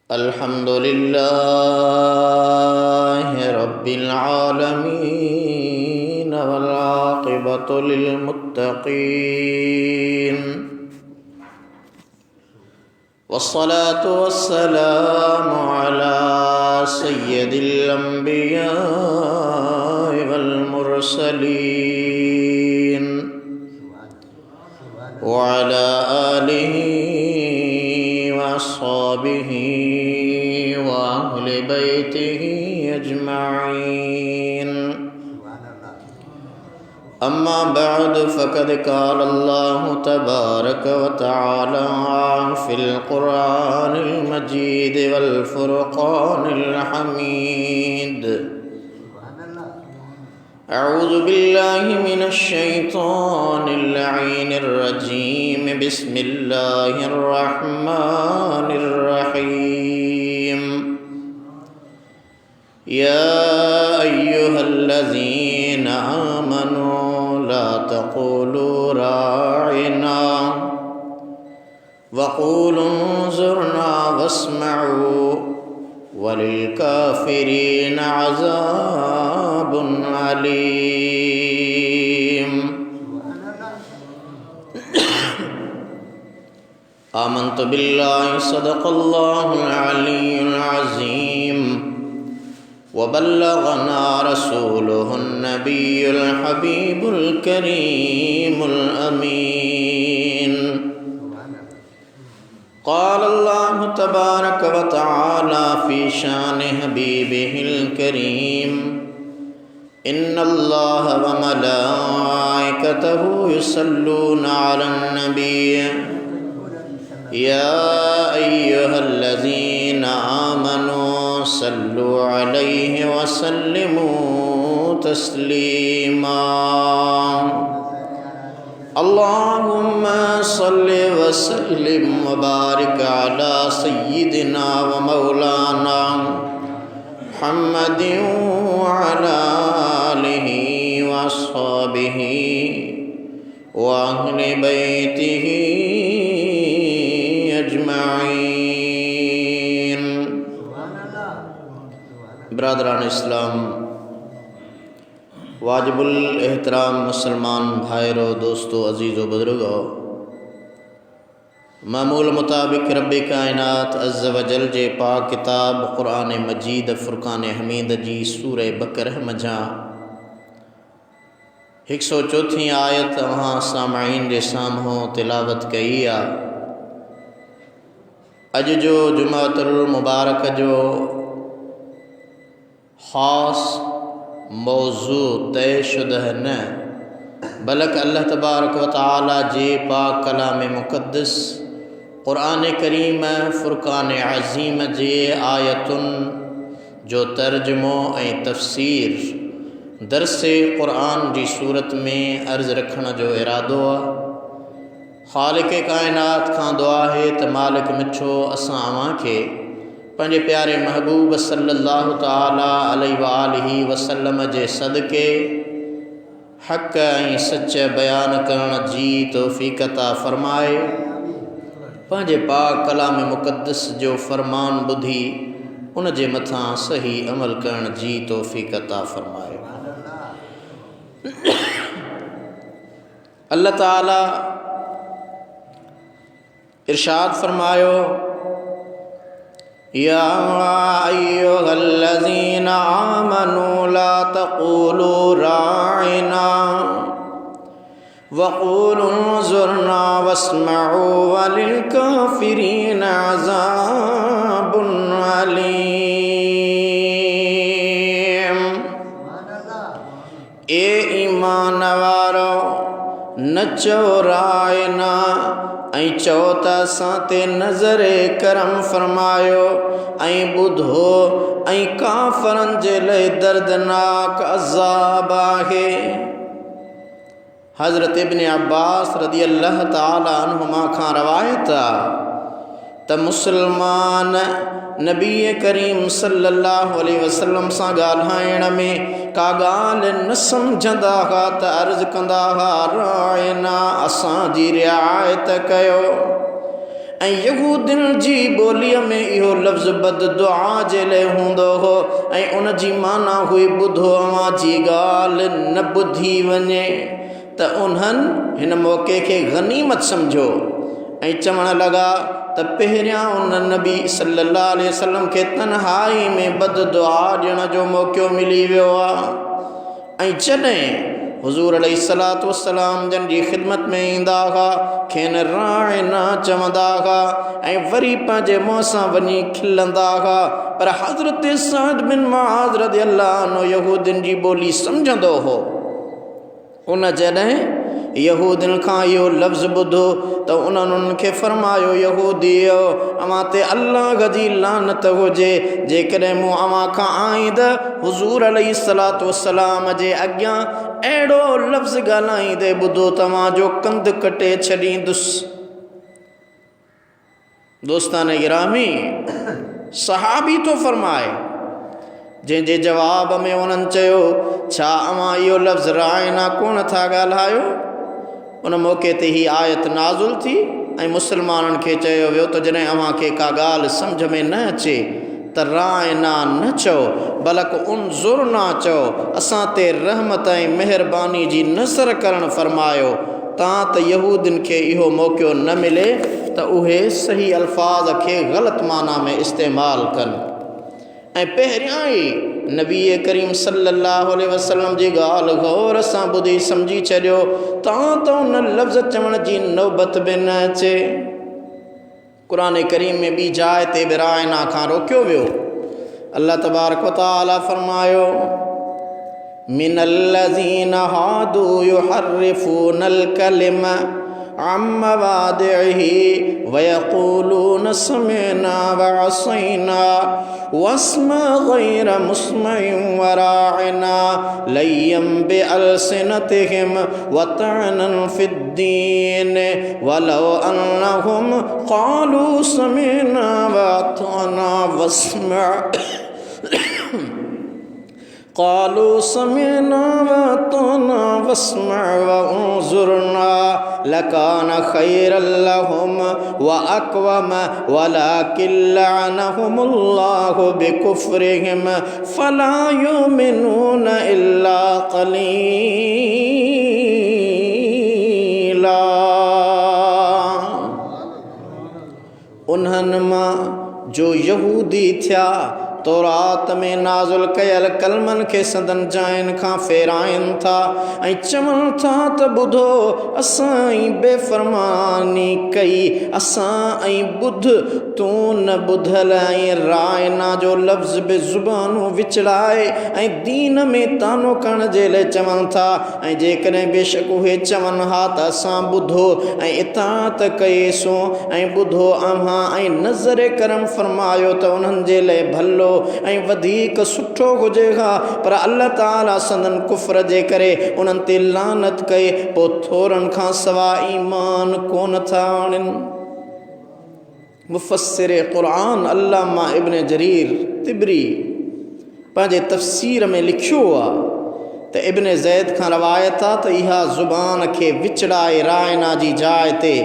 अल्हम्दुलिल्लाहि रब्बिल आलमीन वल आक़िबतु लिल मुत्तक़ीन वस्सलातु वस्सलामु अला सय्यिदिल अंबियाइ वल मुरसलीन व अला आलिहि व अस्हाबिहि व अहलि बैतिहि अजमईन। अम्मा बअद फ़क़द क़ाल अल्लाहु तबारक व तआला फ़िल क़ुरआनिल मजीद वल फ़ुरक़ानिल हमीद। अऊज़ु बिल्लाहि मिनश शैतानिर लईनिर रजीम। बिस्मिल्लाहिर रहमानिर रहीम। या अय्युहल्लज़ीना आमनू ला तक़ूलू राइना वक़ूलू उन्ज़ुरना वस्मऊ वलिलकाफ़िरीन अज़ाबुन अलीम। आमन्तु बिल्लाहि सदक़ल्लाहुल अलियुल अज़ीम वबल्लगना रसूलुहुन नबियुल हबीबुल करीमुल अमीन। क़ाल अल्लाहु तबारक व तआला फ़ी शान हबीबिहिल करीम। इन्नल्लाह व मलाइकतहु युसल्लूना अलन नबी या अय्युहल्लज़ीना आमनू सल्लु अलैहि व सल्लिमू तस्लीमा। अल्लाहुम्मा सल्लि व सल्लिम व बारिक अला सय्यिदिना व मौलाना मुहम्मदिन व अला आलिहि व अस्हाबिहि व अहलि बैतिहि अजमईन। बिरादरान इस्लाम, वाजिबुल एहतराम मुसलमान भाइरो, दोस्तों, अजीज़ो, बुजुर्गो, मामूल मुताबिक रब्बे कायनात अज़्ज़ व जल जे पाक किताब क़ुरान मजीद फ़ुरक़ान हमीद जी सूरह बकरह मझां 104 आयत वहाँ सामईन जे साम्हूं तिलावत कई आ। अज जो जुमातुल मुबारक जो ख़ास मौजू तयशुदा न, बल्कि अल्लाह तबारक व तआला जे पाक कलाम मुक़द्दस क़ुरान करीम फ़ुरक़ान अज़ीम जे आयतुन जो तर्जमो ऐं तफसीर दरसे क़ुरान जी सूरत में अर्ज़ रखण जो इरादो आहे। ख़ालिक़ कायनात खां दुआ है त मालिक मिठो असां अवां खे पंहिंजे प्यारे महबूब सल्लल्लाहु ताला अलैहि व आलिहि वसल्लम जे सदक़े हक़ ऐं सच बयान करण जी तौफ़ीक़ अता फ़रमाए। पंहिंजे पाक कलाम मुक़द्दस जो फ़रमान ॿुधी उन जे मथां सही अमल करण जी तौफ़ीक़ अता फ़रमाए। अल्लाह ताला इरशाद फरमायो, या अय्युहल्लज़ीना आमनू ला तक़ूलू राइना वक़ूलू उन्ज़ुरना वस्मऊ वलिलकाफ़िरीन अज़ाबुन अलीम। ए ईमान वारो, न चओ राइना ऐं चओ त असां ते नज़रे करम फ़रमायो ऐं ॿुधो ऐं काफ़रनि जे लाइ दर्दनाक अज़ाब आहे। हज़रत इब्न अब्बास रज़ी अल्लाह ताला अन्हुमा खां रवायत आहे त मुसलमान नबी करीम सल्लल्लाहु अलैहि वसल्लम सां ॻाल्हाइण में का ॻाल्हि न सम्झंदा हुआ त अर्ज़ु कंदा हुआ, राइना असांजी रिआयत कयो। ऐं यहूदियुनि जी ॿोलीअ में इहो लफ़्ज़ बद दुआ जे लाइ हूंदो हो ऐं उन जी माना हुई ॿुधो अव्हां जी ॻाल्हि न ॿुधी वञे त उन्हनि हिन मौक़े खे गनीमत सम्झो ऐं चवण लॻा त पहिरियां उन नबी सल्लल्लाहु अलैहि वसल्लम खे तन्हाई में बद दुआ ॾियण जो मौक़ो मिली वियो आहे ऐं जॾहिं हुज़ूर अलैहिस्सलातु वस्सलाम जन जी ख़िदमत में ईंदा हुआ खेनि राइना चवंदा हुआ ऐं वरी पंहिंजे मुंहं सां वञी खिलंदा हुआ पर हज़रत सअद बिन मुआज़ रज़ियल्लाहु अन्हु यहूदियुनि जी ॿोली सम्झंदो हो उन जॾहिं यहूदियुनि खां इहो लफ़्ज़ ॿुधो त उन्हनि खे फ़रमायो यहूदियो अव्हां ते अल्लाह जी लानत हुजे जेकॾहिं मूं अव्हां खां आईंद हुज़ूर अलैहिस्सलातु वस्सलाम जे अॻियां अहिड़ो लफ़्ज़ ॻाल्हाईंदे ॿुधो तव्हांजो कंधु कटे छॾींदुसि। दोस्तान गिरामी सहाबी थो फ़रमाए जंहिंजे जवाब में उन्हनि चयो छा अव्हां इहो लफ़्ज़ राइना कोन था ॻाल्हायो। उन मौक़े ते ही आयत नाज़ुल थी ऐं मुसलमाननि खे चयो वियो त जॾहिं अव्हां खे का ॻाल्हि सम्झ में न अचे त राइना न चओ बल्कि उनज़ुर ना चओ असां ते रहमत ऐं महिरबानी जी नज़र करणु फ़रमायो तां त यहूदियुनि खे इहो मौक़ो न मिले त उहे सही अल्फाज़ खे ग़लति माना में इस्तेमालु कनि ऐं पहिरियां ई नबी करीम सल्लल्लाहु अलैहि वसल्लम जी ॻाल्हि गौर सां ॿुधी सम्झी छॾियो तां त उन लफ़्ज़ चवण जी नौबत बि न अचे। क़ुरान करीम में ॿी जाइ ते बि राइना खां रोकियो वियो। अल्लाह तबारक व तआला फ़रमायो मिनल्लज़ीना हादू युहर्रिफूनल कलिमा अम मवादिही वयक़ूलून समिअना वअसैना वस्मा गैर मुस्मइं वराइना लय्यम बिअल्सिनतिहिम वतअनन फिद्दीन वलौ अन्नहुम क़ालू समिअना वअतअना वस्मा क़ालू समिअना वअतअना वस्मा वअन्ज़ुरना लकान खैरन लहुम वअक़वम वलाकिन लअनहुमुल्लाहु बिकुफ्रिहिम फला युमिनून इल्ला क़लीला। उन्हनि मां जो यहूदी थिया तौरात में नाज़ुल कयल कलमनि खे संदन जाइन खां फेराइनि था ऐं चवनि था त ॿुधो असां ई बेफ़रमानी कई असां ऐं ॿुध तूं न ॿुधल ऐं राइना जो लफ़्ज़ बि ज़ुबानूं विचड़ाए ऐं दीन में तानो करण जे लाइ चवनि था ऐं जेकॾहिं बेशक उहे चवनि हा त असां ॿुधो ऐं इताअत कईसूं ऐं ॿुधो अव्हां ऐं नज़र करम फ़रमायो त उन्हनि जे लाइ भलो ऐं वधीक सुठो हुजे हा पर अल्लाह ताला संदन कुफ्र जे करे उन्हनि ते लानत कई पोइ थोरनि खां सवाइ ईमान कोन था आणनि। मुफ़स्सिर क़ुरान अल्लामा इब्न जरीर तिबरी पंहिंजे तफसीर में लिखियो आहे त इब्न ज़ैद खां रवायत आहे त इहा ज़ुबान खे विचड़ाए राइना जी जाइ ते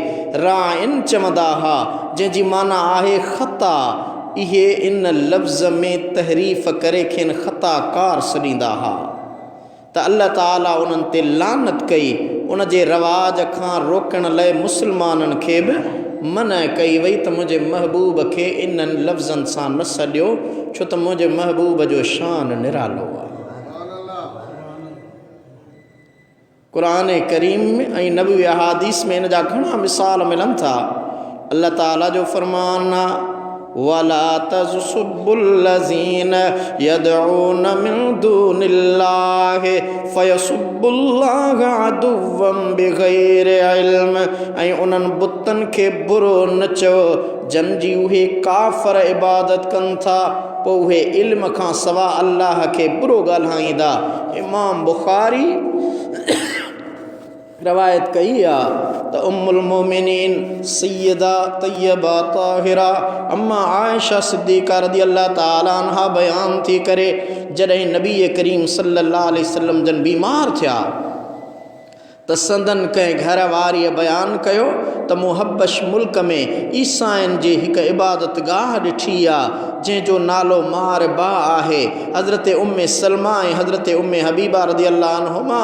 राइन चवंदा हुआ जंहिंजी माना आहे ख़ता। इहे इन लफ़्ज़ में तहरीफ़ करे खेनि ख़ताकार सॾींदा हुआ त अल्लाह ताला उन्हनि ते लानत कई। उन जे रवाज खां रोकण लाइ मुसलमाननि खे बि मना कई वई त मुंहिंजे महबूब खे इन्हनि लफ़्ज़नि सां न सॾियो छो त मुंहिंजे महबूब जो शान निरालो आहे। क़ुरान करीम में ऐं नबवी अहादीस में इन जा घणा मिसाल मिलनि था। अल्लाह ताला जो फ़रमान आहे वला तज़ुस्सुब्बुल्लज़ीन यदऊन मिन दूनिल्लाहि फयसुब्बुल्लाह अदुव्वम बिग़ैरि इल्म ऐं उन्हनि बुतनि खे बुरो न चओ जन जी उहे काफ़र इबादत कनि था पोइ उहे इल्म खां सवाइ अल्लाह खे बुरो ॻाल्हाईंदा। इमाम बुखारी रवायत कई आहे त उम्मुल मोमिनीन सैयदा तय्यबा ताहिरा अम्मा आयशा सिद्दीक़ा रज़ियल्लाहु ताला अन्हा बयान थी करे जॾहिं नबी करीम सल्लल्लाहु अलैहि वसल्लम जन बीमार थिया त संदन कंहिं घर वारीअ बयानु कयो त मूं हबश मुल्क में ईसाइन जी हिकु इबादत गाह ॾिठी आहे जंहिंजो नालो मारबा आहे। हज़रत उम्मे सलमा ऐं हज़रत उम्मे हबीबा रज़ी अल्लाह अन्हुमा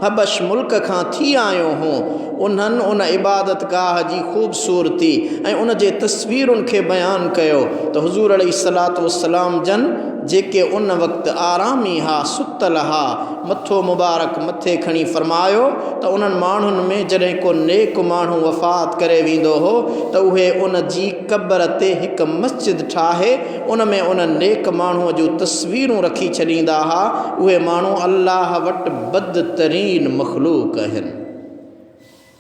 हबश मुल्क खां थी आयो हूं। उन्हनि उन इबादत गाह जी ख़ूबसूरती ऐं उन जे तस्वीरुनि खे बयानु कयो त हुज़ूर अलैहिस्सलातु वस्सलाम जन जेके उन वक़्तु आरामी हा, सुतल हा, मथो मुबारक मथे खणी फरमायो त उन्हनि माण्हुनि में जॾहिं को नेक माण्हू वफ़ात करे वेंदो हो त उहे उन जी क़ब्र ते हिकु मस्जिद ठाहे उन में उन नेक माण्हूअ जूं तस्वीरूं रखी छॾींदा हुआ। उहे माण्हू अल्लाह वटि बदतरीन मख़लूक आहिनि,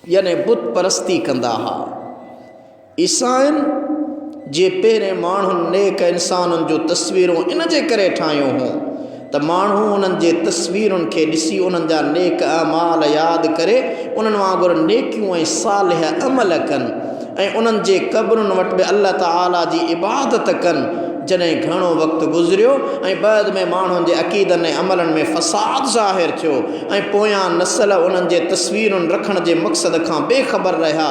यानी बुत परस्ती कंदा हुआ। ईसाइन जे पहिरें माण्हुनि नेक इंसाननि जूं तस्वीरूं इन जे करे ठाहियूं हुयूं त माण्हू उन्हनि जे तस्वीरुनि खे ॾिसी उन्हनि जा नेक अमाल यादि करे उन्हनि वांगुरु नेकियूं ऐं सालिह अमल कनि ऐं उन्हनि जे क़ब्रुनि वटि बि अल्लाह ताला जी इबादत कनि। जॾहिं घणो वक़्तु गुज़रियो ऐं बाद में माण्हुनि जे अक़ीदनि ऐं अमलनि में फ़साद ज़ाहिर थियो ऐं पोयां नस्ल उन्हनि जे तस्वीरुनि रखण जे मक़सद खां बेख़बर रहिया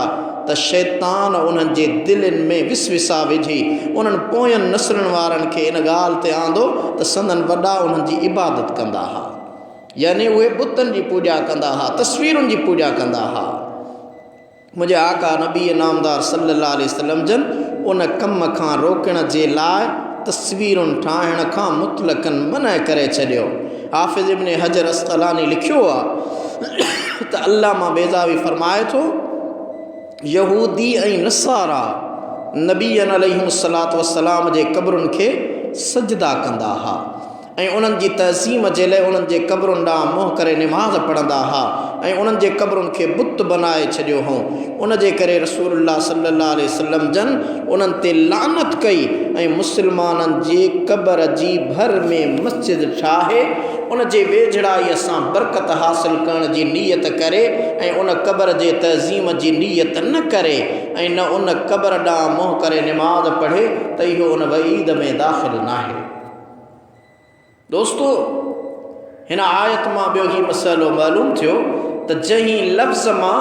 त शैतान उन्हनि जे दिलनि में विसविसा विझी उन्हनि पोयनि नस्लनि वारनि खे इन ॻाल्हि ते आंदो त संदन वॾा उन्हनि जी इबादत कंदा हुआ, यानी उहे बुतनि जी पूॼा कंदा हुआ, तस्वीरुनि जी पूॼा कंदा हुआ। मुंहिंजे आका नबी नामदार सल्लल्लाहु अलैहि वसल्लम जन उन कम खां रोकण जे लाइ तस्वीरुनि ठाहिण खां मुतलक़न मना करे छॾियो। हाफ़िज़ इब्न हजर अस्क़लानी लिखियो आहे त अल्लामा बेज़ावी फरमाए थो यहूदी ऐं नसारा नबीअनि अलैहिस्सलातु वस्सलाम जे क़ब्रुनि खे सजदा कंदा हुआ ऐं उन्हनि जी तज़ीम जे लाइ उन्हनि जे क़ब्रुनि ॾांहुं मुंहुं करे निमाज़ पढ़ंदा हुआ ऐं उन्हनि जे क़ब्रुनि खे बुत बनाए छॾियो हुओ। उन जे करे रसूलुल्लाह सल्लल्लाहु अलैहि वसल्लम जन उन्हनि ते लानत कई ऐं मुस्लमाननि जे क़ब्र जी भर में मस्जिद ठाहे उन जे वेझड़ाईअ सां बरकत हासिल करण जी नीयत करे ऐं उन क़ब्र जे तज़ीम जी नीयत न करे ऐं न उन क़ब्र ॾांहुं मुंहुं करे निमाज़ पढ़े त इहो उन वईद में दाख़िल नाहे। दोस्तो, हिन आयत मां ॿियो ही मसइलो मालूम थियो त जंहिं लफ़्ज़ मां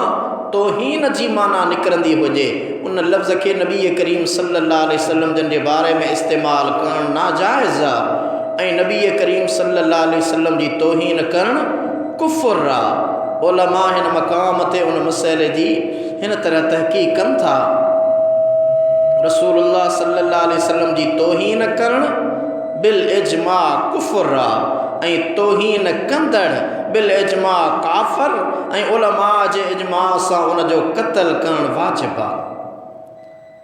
तौहीन जी माना निकिरंदी हुजे उन लफ़्ज़ खे नबी करीम सल्लल्लाहु अलैहि वसल्लम जन जे बारे में इस्तेमालु करणु नाजाइज़ आहे ऐं नबी करीम सल्लल्लाहु अलैहि वसल्लम जी तौहीन करणु कुफ़्र आहे। उलमा हिन मक़ाम ते उन मसइले जी हिन तरह तहक़ीक़ कनि था। रसूलुल्लाह सल्लल्लाहु अलैहि वसल्लम जी तौहीन करणु बिल इजमा कुफ़्र आहे ऐं तौहीन कंदड़ बिल इजमा काफ़र ऐं उलमा जे इजमा सां उन जो क़त्ल करणु वाजिब आहे।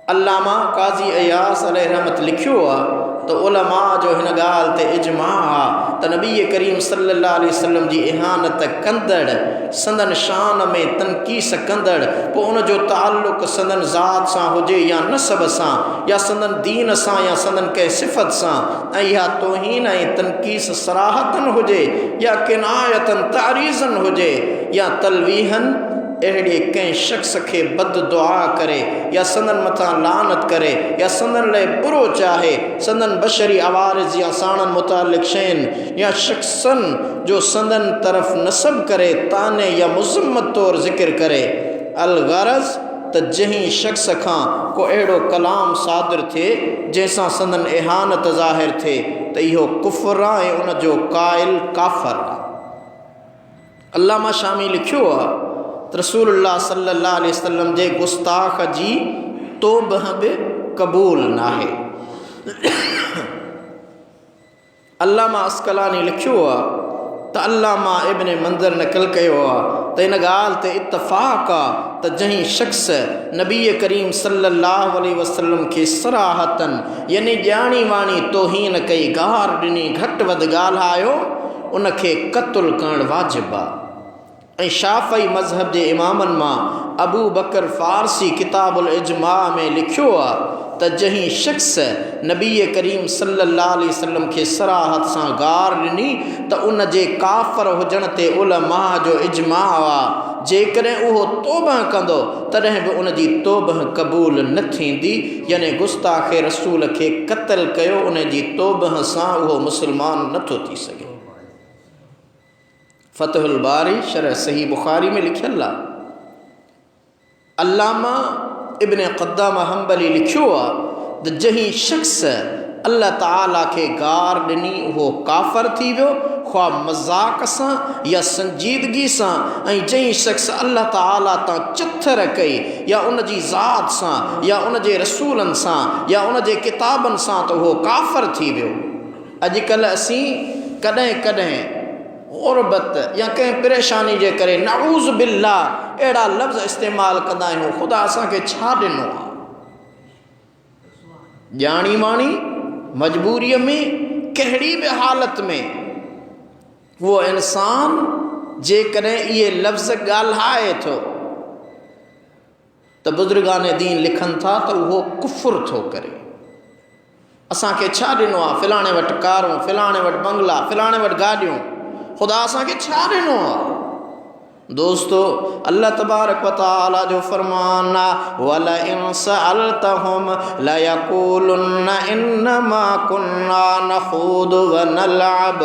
अल्लामा क़ाज़ी अयास अलैहि रहमत लिखियो आहे त उलमा जो हिन ॻाल्हि ते इजमा आहे त नबी करीम सल्लल्लाहु अलैहि वसल्लम जी इहानत कंदड़ संदन शान में तनक़ीस कंदड़ पोइ उन जो ताल्लुक़ संदन ज़ात सां हुजे या नसब सां या संदन दीन सां या संदन कंहिं सिफ़त सां ऐं इहा तौहीन ऐं तनक़ीस सराहतन हुजे या किनायतन तारीज़न हुजे या तलवीहन अहिड़े कंहिं शख़्स खे बद दुआ करे या संदन मथां लानत करे या संदन लाइ बुरो चाहे संदन बशरी आवारिज़ या साणनि मुतालिक़ शयुनि या शख़्सनि जो संदन तरफ़ नसब करे ताने या मुज़म्मत तौर ज़िक्र करे अलग़रज़ त जंहिं शख़्स खां को अहिड़ो कलाम सादिर थिए जंहिंसां संदन इहानत ज़ाहिर थिए त इहो कुफ़्र आहे ऐं उन जो क़ाइल काफ़र आहे। अल्लामा शामी लिखियो आहे रसूलुल्लाह सल्लल्लाहु अलैहि वसल्लम जे गुस्ताख़ जी तौबह बि क़बूल नाहे। अल्लामा अस्क़लानी लिखियो आहे त अल्लामा इब्न मंज़र नक़ल कयो आहे त इन ॻाल्हि ते इत्तफ़ाक़ आहे त जंहिं शख़्स नबी करीम सल्लल्लाहु अलैहि वसल्लम खे सराहतन यानी ॼाणी वाणी तौहीन कई गार ॾिनी घटि वधि ॻाल्हायो उनखे क़त्ल करणु वाजिबु आहे। ऐं शाफ़ई मज़हब जे इमामनि मां अबू बकर फ़ारसी किताबुल इजमा में लिखियो आहे त जंहिं शख़्स नबी करीम सल्लल्लाहु अलैहि वसल्लम खे सराहत सां गार ॾिनी त उन जे काफ़र हुजण ते उलमा जो इजमा आहे। जेकॾहिं उहो तौबह कंदो तॾहिं बि उन जी तौबह क़बूल न थींदी, यानी गुस्ताख़ रसूल खे क़त्ल कयो उन जी तौबह सां उहो मुस्लमान नथो थी सघे। फ़तहुल बारी शरह सही बुखारी में लिखियल आहे। अल्लामा इब्न क़द्दामा हम्बली लिखियो आहे त जहीं शख़्स अल्लाह ताला खे गार ॾिनी उहो काफ़र थी वियो, ख़्वाह मज़ाक सां या संजीदगी सां। ऐं जहीं शख़्स अल्लाह ताला तां चिथर कई या उन जी ज़ात सां या उन जे रसूलनि सां या उन जे किताबनि सां त उहो काफ़र थी वियो। अॼुकल्ह असीं कॾहिं कॾहिं ग़ुरबत या कंहिं परेशानी जे करे नऊज़ बिल्लाह अहिड़ा लफ़्ज़ इस्तेमालु कंदा आहियूं। ख़ुदा असांखे छा ॾिनो आहे? ॼाणी माणी मजबूरीअ में कहिड़ी बि हालत में उहो इंसान जेकॾहिं इहे लफ़्ज़ ॻाल्हाए थो त बुज़ुर्गान दीन लिखनि था त उहो कुफ़ुर थो करे। असांखे छा ॾिनो आहे? फ़लाणे वटि कारूं, फ़लाणे वटि बंगला, फ़लाणे वटि गाॾियूं। ख़ुदा असांखे छा ॾिनो आहे? दोस्तो, अल्लाह तबारक व तआला जो फ़रमान आहे वला इन सअलतहुम लयक़ूलुन्ना इन्नमा कुन्ना नख़ूदु व नलअब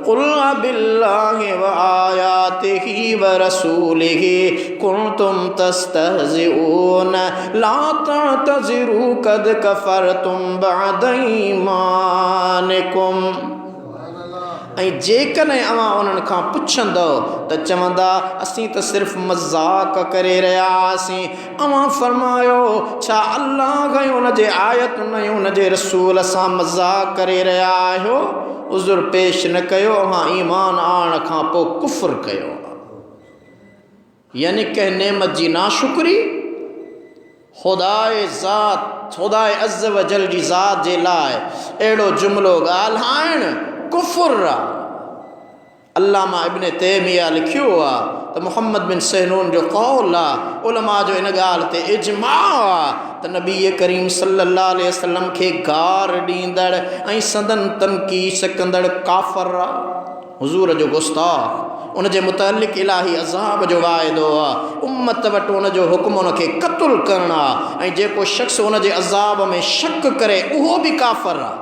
क़ुल बिल्लाहि व आयातिहि व रसूलिहि कुन्तुम तस्तहज़िऊन ला तअतज़िरू क़द कफ़रतुम बअद ईमानिकुम। ऐं जेकॾहिं अवां उन्हनि खां पुछंदव त चवंदा असीं त सिर्फ़ु मज़ाक करे रहिया हुआसीं। अवां फरमायो छा अल्लाह ऐं उन जे आयतुनि ऐं उन जे रसूल सां मज़ाक करे रहिया आहियो? उज़ुर पेश न कयो, अवां ईमान आणण खां पोइ कुफ़ुर कयो। यानी कंहिं नेमत जी नाशुक्री ख़ुदाए ज़ात ख़ुदाए अज़्ज़ व जल जी ज़ात जे लाइ अहिड़ो जुमिलो ॻाल्हाइण कुफ़ुर आहे। अल्लामा इब्न तैमिया लिखियो आहे त मुहम्मद बिन सहनून जो क़ौल आहे, उलमा जो इन ॻाल्हि ते इजमा आहे त नबी करीम सल्लल्लाहु अलैहि वसल्लम खे गार ॾींदड़ ऐं संदन तनक़ीस कंदड़ काफ़र आहे, हुज़ूर जो गुस्ताख़। उन जे मुतअल्लिक़ इलाही अज़ाब जो वाइदो आहे। उम्मत वटि उन जो हुक्म उन खे क़त्ल करणु आहे ऐं जेको शख़्स उन जे अज़ाब में शक करे उहो बि काफ़र आहे।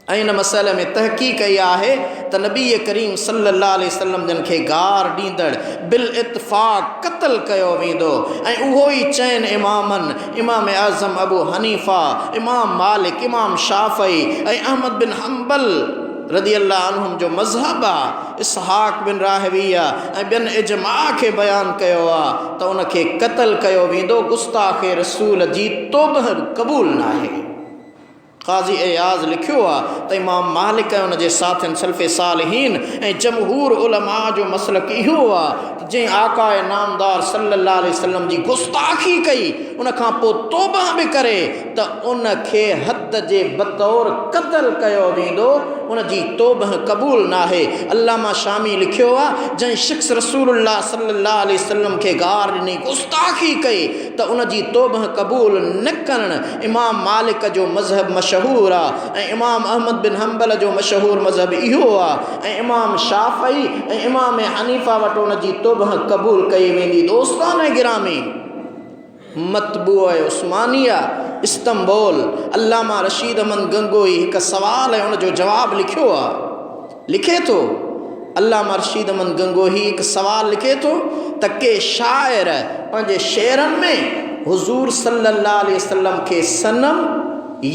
ऐं इन मसइले में तहक़ीक़ इहा आहे त नबी करीम सल्लल्लाहु अलैहि वसल्लम जिन खे गार ॾींदड़ बिल इत्फ़ाक़ क़त्ल कयो वेंदो। ऐं उहो ई चइनि इमामनि, इमाम आज़म अबू हनीफ़ा, इमाम मालिक, इमाम शाफ़ई ऐं अहमद बिन हम्बल रदी अल्लाह अन्हुम जो मज़हब आहे। इसहाक़ बिन राहविया ऐं ॿियनि इजमा खे बयानु कयो आहे त उन खे क़त्ल कयो वेंदो। गुस्ताख़े रसूल जी तौबह क़बूल न आहे। क़ाज़ी एयाज़ लिखियो आहे त इमाम मालिक ऐं उन जे साथियुनि सल्फ़े सालिहीन ऐं जमहूर उलमा जो मसलक इहो आहे त जंहिं आकाए नामदार सल्लल्लाहु अलैहि वसल्लम जी गुस्ताख़ी कई उन खां पोइ तौबह बि करे त उन खे हद जे बतौर क़त्ल कयो वेंदो। उन जी तौबह क़बूल न आहे। अल्लामा शामी लिखियो आहे जंहिं शख़्स रसूलुल्लाह सल्लल्लाहु अलैहि वसल्लम खे गार ॾिनी, गुस्ताख़ी कई त उन जी तौबह क़बूल न करणु इमाम मालिक जो मज़हब मशहूर आहे ऐं इमाम अहमद बिन हम्बल जो मशहूर मज़हब इहो आहे ऐं इमाम शाफ़ई ऐं इमाम हनीफ़ा वटि उन जी तौबह क़बूल कई वेंदी। दोस्तान गिरामी, मतबूअ उस्मानिया इस्तंबुल अल्लामा रशीद अहमद गंगोई हिकु सवाल ऐं उन जो जवाबु लिखियो आहे। लिखे थो अल्लामा रशीद अहमद गंगोई हिकु सवाल लिखे थो त के शाइर पंहिंजे शेरनि में हुज़ूर सल्लल्लाहु अलैहि वसल्लम खे सनम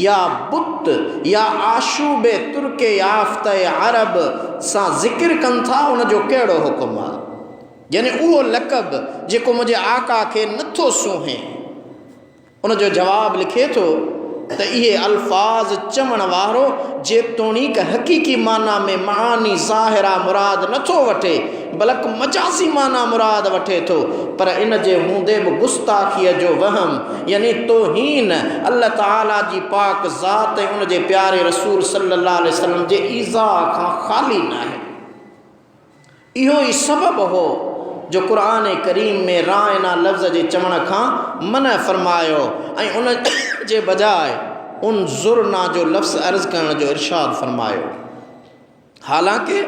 या बुत या आशूबे तुर्के याफ़्त अरब सां ज़िक्र कनि था, उन जो कहिड़ो हुकुम आहे? यानी उहो लक़ब जेको मुंहिंजे आका खे नथो सूंहे। उन जो जवाबु लिखे थो त इहे अल्फाज़ चवण वारो जेतोणीक हक़ीक़ी माना में मानी ज़ाहिरा मुराद नथो वठे बल्कि मजाज़ी माना मुराद वठे थो, पर इन जे हूंदे बि गुस्ताखीअ जो वहम यानी तौहीन अल्लाह ताला जी पाक ज़ात ऐं उन जे प्यारे रसूल सल्लल्लाहु अलैहि वसल्लम जे ईज़ा खां ख़ाली न आहे। इहो ई सबबु हो जो क़ुरान करीम में रायना लफ़्ज़ जे चवण खां मना फ़रमायो ऐं उन जे बजाय उन ज़ुरना जो लफ़्ज़ अर्ज़ करण जो इरशाद फ़रमायो। हालांकि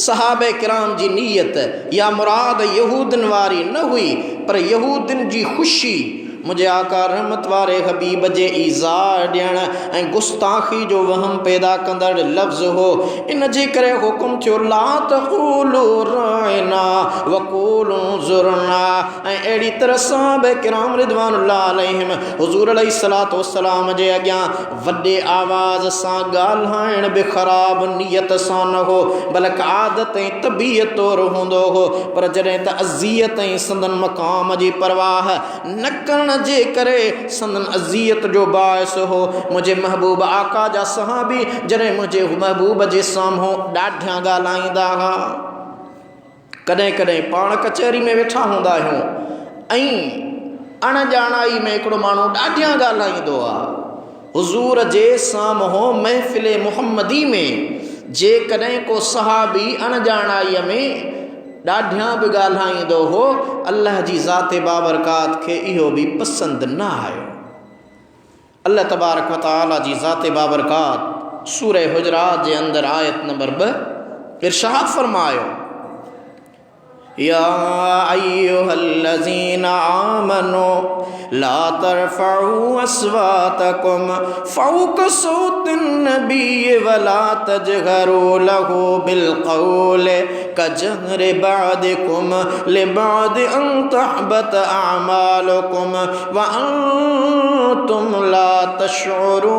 सहाबे किराम जी नीयत या मुराद यहूदन वारी न हुई, पर यहूदन जी ख़ुशी मुझे आका रहमत वारे हबीब जे ईज़ा ॾियण ऐं गुस्ताखी जो वहम पैदा कंदड़ लफ़्ज़ हो। इन जे करे हुकुम थियो ला तक़ूलू राइना वक़ूलू ज़ुरना। ऐं अहिड़ी तरह सहाबा किराम रिदवानुल्लाह अलैहिम हुज़ूर अलैहिस्सलातु वस्सलाम जे अॻियां वॾे आवाज़ सां ॻाल्हाइण बि ख़राब नियत सां न हो, बल्कि आदत ऐं तबीयत तौर हूंदो हो। पर जॾहिं त अज़ियत ऐं संदन मक़ाम जी परवाह न करण जे करे संदन अज़ियत जो बाइस हो। मुंहिंजे महबूब आका जा सहाबी जॾहिं मुंहिंजे महबूब जे साम्हूं ॾाढियां ॻाल्हाईंदा हुआ। कॾहिं कॾहिं पाण कचहरी में वेठा हूंदा आहियूं ऐं अणॼाणाई में हिकिड़ो माण्हू ॾाढियां ॻाल्हाईंदो आहे। हुज़ूर जे साम्हूं महफ़िल मुहम्मदी में जेकॾहिं को सहाबी अणॼाणाईअ में ॾाढियां बि ॻाल्हाईंदो हो, अल्लाह जी ज़ात बाबरकात खे इहो बि पसंदि न आयो। अल्लाह तबारक व तआला जी ज़ात बाबरकात सूरह हुजरात जे अंदरि आयत नंबर 2 इरशाद फरमायो, या अय्युहल्लज़ीना आमनू ला तरफ़ऊ अस्वातकुम फ़ौक़ सौतिन नबी वला तजहरू लहू बिलक़ौल कजहरि बअदिकुम लिबअद अन तहबत अअमालुकुम व अंतुम ला तशउरून।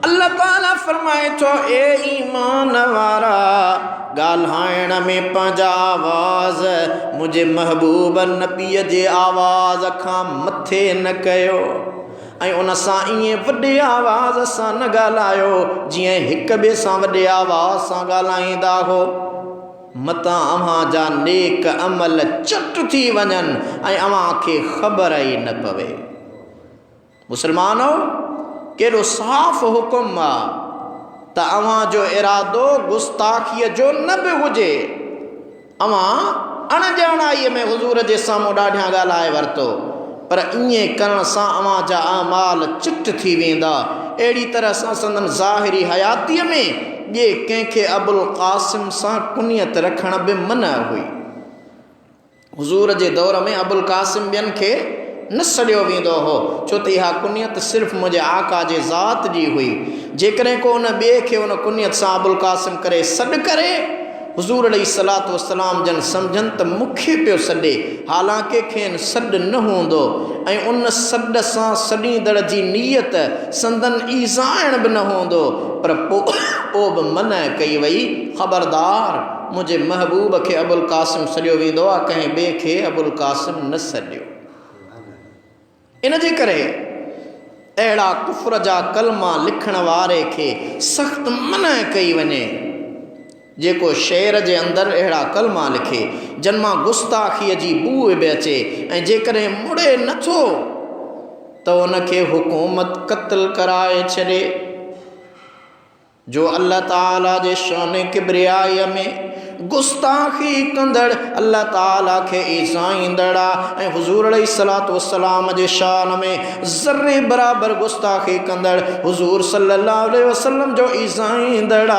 अल्लाह ताला फरमाए थो, ए ईमान वारा ॻाल्हाइण में पंहिंजा आवाज़ मुंहिंजे महबूब नबीअ जे आवाज़ खां मथे न कयो ऐं उन सां ईअं वॾे आवाज़ सां न ॻाल्हायो जीअं हिक ॿिए सां वॾे आवाज़ सां ॻाल्हाईंदा हो। मतां अव्हां जा नेक अमल चट थी वञनि ऐं अव्हां खे ख़बर ई न पवे। मुस्लमानो, केॾो साफ़ हुकुम आहे त अव्हां जो इरादो गुस्ताखीअ जो न बि हुजे। अव्हां अणॼाणाईअ में हुज़ूर जे साम्हूं ॾाढियां ॻाल्हाए वरितो, पर ईअं करण सां अव्हां जा अमाल चिट थी वेंदा। अहिड़ी तरह सां संदन ज़ाहिरी हयातीअ में ॿिए कंहिंखे अबुल क़ासिम सां कुनियत रखण बि मना हुई। हुज़ूर जे दौर में अबुल क़ासिम ॿियनि खे न सॾियो वेंदो हो, छो त इहा कुनियत सिर्फ़ु मुंहिंजे आका जे ज़ात जी हुई। जेकॾहिं को उन ॿिए खे उन कुनियत सां अबुल क़ासिम करे सॾु करे, हुज़ूर अलैहिस्सलातु वस्सलाम जन सम्झनि त मूंखे पियो सॾे, हालांकि खेनि सॾु न हूंदो ऐं उन सॾ सां सॾींदड़ जी नीयत संदन ईज़ाइण बि न हूंदो, पर पोइ बि मना कई वई, ख़बरदार मुंहिंजे महबूब खे अबुल क़ासिम सॾियो वेंदो आहे, कंहिं ॿिए खे अबुल क़ासिम न सॾियो। इन जे करे अहिड़ा कुफ्र जा कलमा लिखण वारे खे सख़्त मना कई वञे। जेको शेर जे अंदरि अहिड़ा कलमा लिखे जन मां गुस्ताखीअ जी बूअ बि अचे ऐं जेकॾहिं मुड़े नथो त उनखे हुकूमत क़त्ल कराए छॾे। जो अल्लाह ताला जे शान किब्रियाईअ में गुस्ताखी कंदड़ अल्लाह ताला खे ईज़ाईंदड़ ऐं हुज़ूर अलैहिस्सलातु वस्सलाम जे शान में ज़र्रे बराबर गुस्ताखी कंदड़ हुज़ूर सल्लल्लाहु अलैहि वसल्लम जो ईज़ाईंदड़।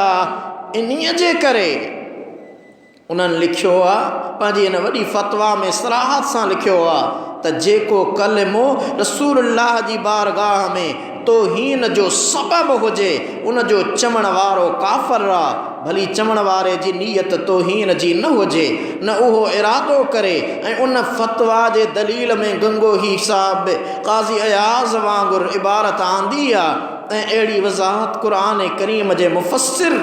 इन्हीअ जे करे उन्हनि लिखियो आहे, पंहिंजी इन वॾी फ़तवा में सराहत सां लिखियो आहे त जेको कलमो रसूलुल्लाह जी बारगाह में तौहीन जो सबबु हुजे, उन जो चवण वारो काफ़िर आहे। भली चवण वारे जी नीयत तौहीन जी न हुजे, न उहो इरादो करे ऐं उन फ़तवा जे दलील में गंगो ही साहब क़ाज़ी अयाज़ वांगुरु इबारत आंदी आहे। ऐं अहिड़ी वज़ाहत क़ुरान करीम जे मुफ़स्सिर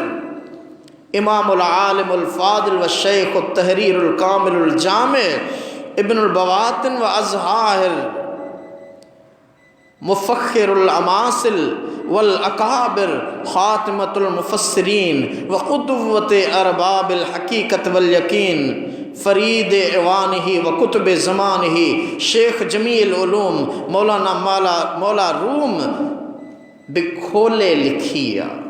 इमामुल आलिमुल फ़ादिल व शेख़ तहरीरुल कामिलुल जामे इब्नुल बवातिन व अज़हार मुफ़ख्खिरुल अमासिल वल अकाबिर ख़ातिमतुल मुफ़स्सिरीन व क़ुदवत अरबाबिल हक़ीक़त वल यकीन फ़रीद इवानिही व कुतुब ज़मानिही शेख जमील उलूम मौलाना मौला रूम भी खोले लिखी आहे।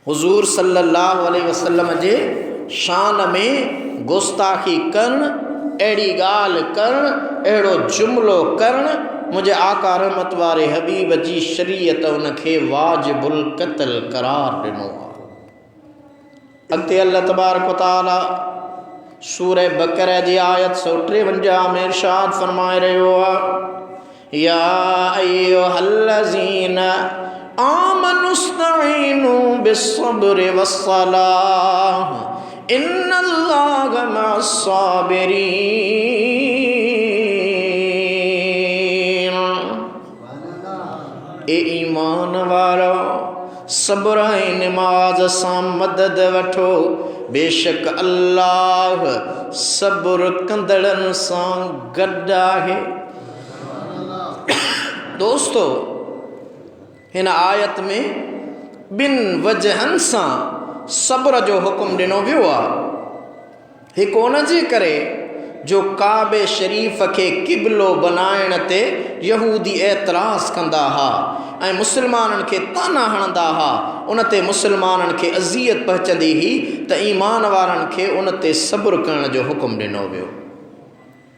हुज़ूर सल्लल्लाहु अलैहि वसल्लम जे शान में गुस्ताखी करण, अहिड़ी ॻाल्हि करण, अहिड़ो जुमिलो करण, मुंहिंजे आका रहमत वारे हबीब जी शरीयत उनखे वाजिबुल क़त्ल करार ॾिनो आहे। अॻिते अल्लाह तबारक व तआला सूरह बकरा जी आयत 153 में इरशाद फरमाए रहियो आहे, या अय्युहल्लज़ीना आमनुस्तईनु बिस्सब्रि वस्सलाह इन्नल्लाह मअस्साबिरीन। ए ईमान वारो, सब्र ऐं निमाज़ सां मदद वठो, बेशक अल्लाह सब्र कंदड़नि सां गॾु आहे। दोस्तो, हिन आयत में ॿिनि वजहनि सां सब्र जो हुकुम ॾिनो वियो आहे। हिकु उन जे करे जो काबे शरीफ़ खे क़िबलो बनाइण ते यहूदी एतराज़ कंदा हुआ ऐं मुस्लमाननि खे ताना हणंदा हुआ। उन ते मुस्लमाननि खे अज़ियत पहुचंदी हुई त ईमान वारनि खे उन ते सब्र करण जो हुकुम ॾिनो वियो।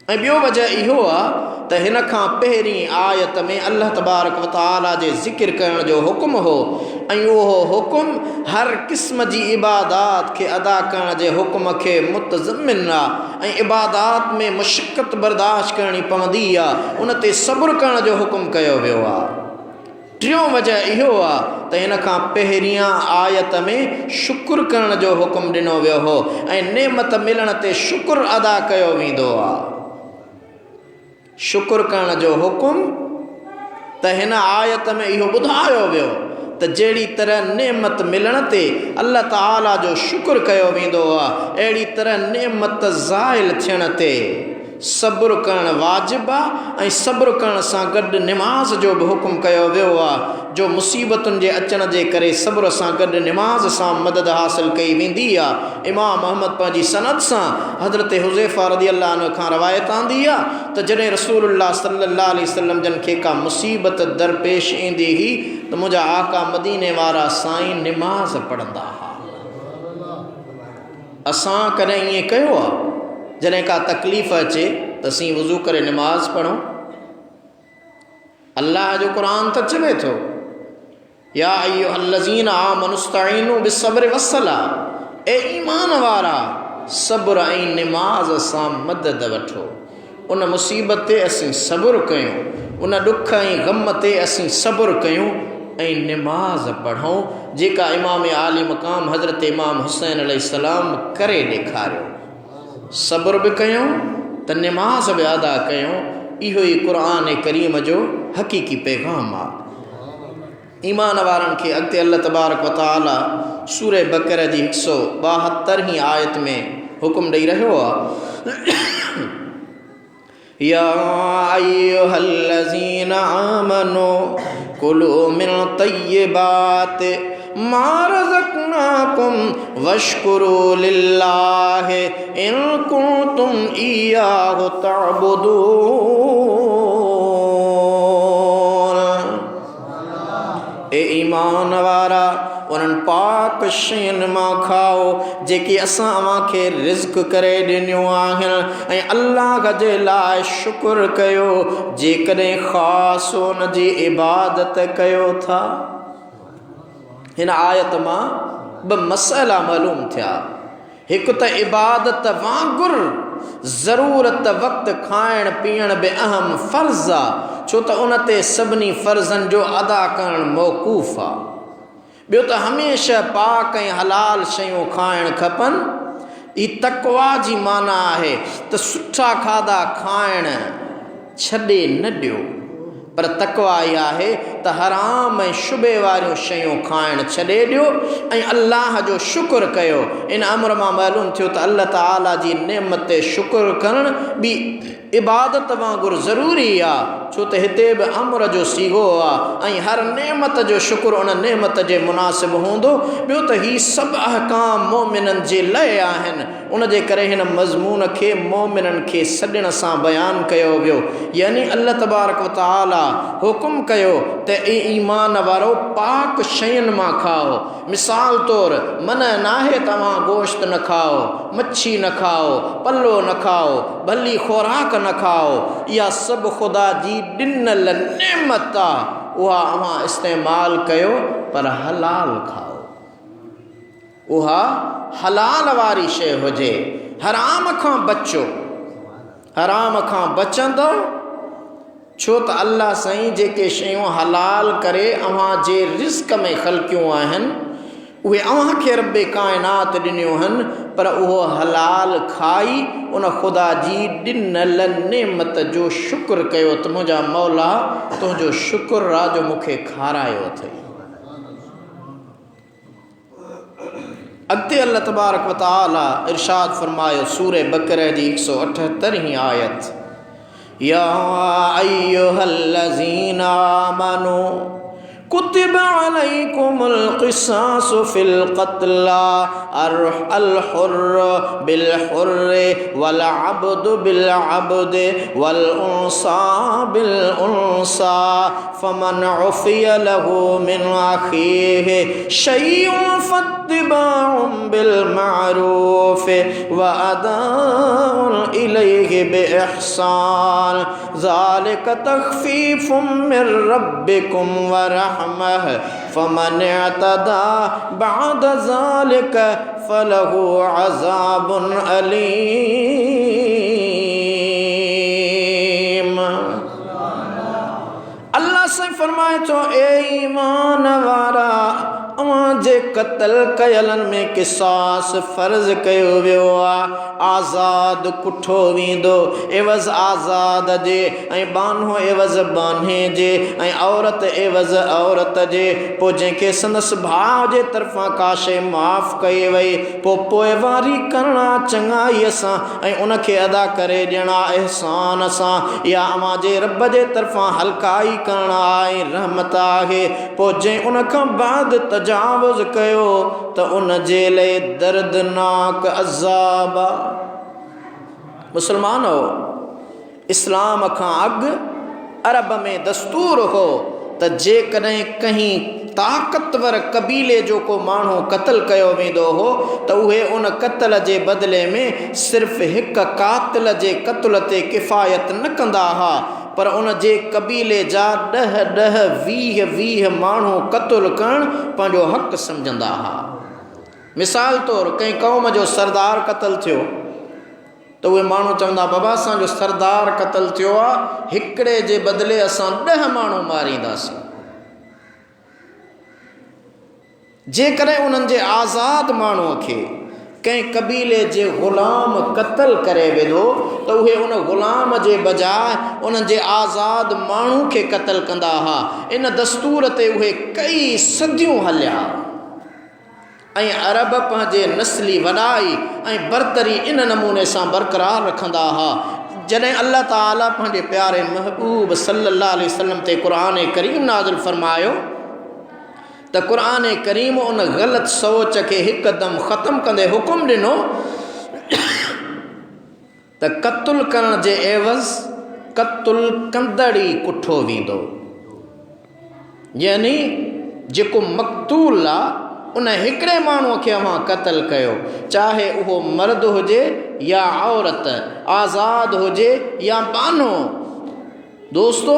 ऐं ॿियो वजह इहो आहे त हिन खां पहिरीं आयत में अल्लाह तबारक व तआला जे ज़िक्र करण जो हुकुम हो ऐं उहो हुकुम हर क़िस्म जी इबादात खे अदा करण जे हुकुम खे मुतज़म्मिन आहे ऐं इबादात में मुशक़त बर्दाश्त करणी पवंदी आहे, उन ते सब्र करण जो हुकुम कयो वियो आहे। टियों वजह इहो आहे त हिन खां पहिरियां आयत में शुक्र करण जो हुकुम ॾिनो वियो हो ऐं नेमत मिलण ते शुक्र अदा कयो वेंदो आहे। शुक्र करण जो हुकुम त हिन आयत में इहो ॿुधायो वियो त जहिड़ी तरह नेमत मिलण ते अल्लाह ताला जो शुक्र कयो वेंदो आहे, अहिड़ी तरह नेमत ज़ाइल थियण ते सब्र करण वाजिबु आहे ऐं सब्र करण सां गॾु निमाज़ जो बि हुकुम कयो वियो आहे, जो मुसीबतुनि जे अचण जे करे सब्र सां गॾु निमाज़ सां मदद हासिल कई वेंदी आहे। इमाम अहमद पंहिंजी सनद सां हज़रत हुज़ैफ़ा रज़ियल्लाहु अन्हु खां रवायत आंदी आहे त जॾहिं रसूलुल्लाह सल्लल्लाहु अलैहि वसल्लम जन खे का मुसीबत दरपेश ईंदी हुई त मुंहिंजा आका मदीने वारा साईं निमाज़ पढ़ंदा हुआ। असां कॾहिं ईअं कयो आहे? जॾहिं का तकलीफ़ अचे त असीं वज़ू करे निमाज़ पढ़ूं? अल्लाह जो क़ुरान त चवे थो, या अय्युहल्लज़ीना आमनुस्तईनु बिस्सब्रि वस्सलाह, ए ईमान वारा, सब्र ऐं निमाज़ सां मदद वठो। उन मुसीबत ते असीं सब्र कयूं, उन ॾुख ऐं ग़म ते असीं सब्र कयूं ऐं निमाज़ पढ़ूं, जेका इमाम आली मक़ाम हज़रत इमाम हुसैन अलैहिस्सलाम करे ॾेखारियो। सब्र बि कयूं त निमाज़ बि अदा कयूं। इहो ई क़ुरान करीम जो हक़ीक़ी पैगाम आहे। ईमान वारनि खे अॻिते अल्लाह तबारक व तआला सूरह बकरा जी 172 आयत में हुकुम ॾेई रहियो आहे, या अय्युहल्लज़ीना आमनू कुलू मिन तय्यिबाति मा रज़क़नाकुम वश्कुरू लिल्लाहि इन कुंतुम इय्याहु तअबुदून। ए ईमान वारा, उन्हनि पाक शयुनि मां खाओ जेकी असां अव्हांखे रिज़्क़ करे ॾिनियूं आहिनि ऐं अल्लाह जे लाइ शुक्र कयो जेकॾहिं ख़ासि उन जी इबादत कयो था। हिन आयत मां ॿ मसइला मालूम थिया। हिकु त इबादत वांगुरु ज़रूरत वक़्तु खाइण पीअण बि अहम फ़र्ज़ आहे, छो त उन ते सभिनी फ़र्ज़नि जो अदा करणु मौक़ूफ़ आहे। ॿियो त हमेशह पाक ऐं हलाल शयूं खाइणु खपनि। ही तक़वा जी माना आहे त सुठा खाधा खाइण छॾे न ॾियो, पर तक़वा इहा आहे त हराम ऐं शुबे वारियूं शयूं खाइण छॾे ॾियो ऐं अल्लाह जो शुक्र कयो। इन अमर मां मालूम थियो त अल्लाह ताला जी नेमत ते शुक्र करणु बि इबादत वांगुरु ज़रूरी आहे, छो त हिते बि अमर जो सीगो आहे ऐं हर नेमत जो शुक्र उन नेमत जे मुनासिब हूंदो। ॿियो त ही सभु अहकाम मोमिननि जे लाइ आहिनि, उन जे करे हिन मज़मून खे मोमिननि खे सॾण सां बयानु कयो वियो। यानी अल्लाह तबारक व तआला हुकुम कयो त ए ईमान वारो पाक शयुनि मां खाओ। मिसाल तौर मन नाहे तव्हां गोश्त न खाओ, मच्छी न खाओ, पल्लो न खाओ, भली खुराक न खाओ। इहा सभु ख़ुदा जी ॾिनल नेमत आहे, उहा अव्हां इस्तेमालु कयो पर हलाल खाओ। उहा हलाल वारी शइ हुजे। हराम खां बचो, हराम खां बचंदो छो त अल्लाह साईं जेके शयूं हलाल करे अव्हां जे रिस्क में ख़लकियूं आहिनि उहे अव्हां खे रब काइनात ॾिनियूं आहिनि, पर उहो हलाल खाई उन ख़ुदा जी ॾिनल नेमत जो शुक्र कयो त मुंहिंजा मौला तुंहिंजो शुक्र आहे जो मूंखे खारायो अथई। अॻिते अल्लाह तबारक व तआला इरशाद फरमायो सूरे बकरे जी 178 आयत, या अय्युहल्लज़ीना आमनू कुतिब अलैकुमुल क़िसासु फिल क़त्ला अल हुर्र बिल हुर्र वल अब्दु बिल अब्द वल उन्सा बिल उन्सा फमन उफ़िय लहू मिन अख़ीहि शैउन फत्तिबाउन बिल मअरूफ व अदाउन इलैहि बिइहसान ज़ालिक तख़फ़ीफ़ुम मिन रब्बिकुम व रहमह फमन अतदा बअद ज़ालिक फलहु अज़ाबुन अलीम। अल्लाह से फरमाए तो ए ईमान वारा अवां जे क़त्ल कयलन में क़िसास फ़र्ज़ कयो वियो आहे। आज़ाद कुठो वेंदो एवज़ आज़ाद जे ऐं बानो एवज़ बाने जे ऐं औरत एवज़ औरत जे। पोइ जंहिंखे संदसि भाउ जे तरफ़ां का शइ माफ़ कई वई पोइ पोइवारी करणा चङाईअ सां ऐं उनखे अदा करे ॾियणा इहसान सां, या अवां जे रब जे तरफ़ां हल्काई करणा ऐं रहमत आहे। पोइ जंहिं उनखां बाद तजावुज़ कयो त उन जे लाइ दर्दनाक अज़ाब आहे। मुसलमानो, इस्लाम खां अॻु अरब में दस्तूर हो त जेकॾहिं कंहिं ताक़तवर कबीले जो को माण्हू क़त्ल कयो वेंदो हो त उहे उन क़त्ल जे बदिले में सिर्फ़ हिक क़ातिल जे क़त्ल ते किफ़ायत न कंदा हुआ, पर उन जे कबीले जा 10 20 माण्हू क़त्ल करणु पंहिंजो हक़ सम्झंदा हुआ। मिसाल तौरु कंहिं क़ौम जो सरदार क़त्ल थियो त उहे माण्हू चवंदा बाबा असांजो सरदार क़त्ल थियो आहे, हिकिड़े जे बदिले असां 10 माण्हू मारींदासीं। जेकॾहिं उन्हनि जे आज़ाद माण्हूअ खे कंहिं कबीले जे ग़ुलाम क़त्ल करे वेंदो त उहे उन ग़ुलाम जे बजाए उन्हनि जे आज़ाद माण्हू खे क़त्ल कंदा हुआ। इन दस्तूर ते उहे कई सदियूं हलिया ऐं अरब पंहिंजे नस्ली वॾाई ऐं बरतरी इन नमूने सां बरक़रार रखंदा हुआ। जॾहिं अल्लाह ताला पंहिंजे प्यारे महबूब सल्लल्लाहु अलैहि वसल्लम ते क़ुरान करीम नाज़िल फरमायो त क़ुरान करीम उन ग़लति सोच खे हिकदमि ख़त्म कंदे हुकुम ॾिनो त क़त्ल करण जे एवज़ क़त्ल कंदड़ी कुठो वेंदो, यानी जेको मक़तूल आहे उन हिकिड़े माण्हूअ खे अव्हां क़त्ल कयो, चाहे उहो मर्द हुजे या औरत, आज़ाद हुजे या बानो। दोस्तो,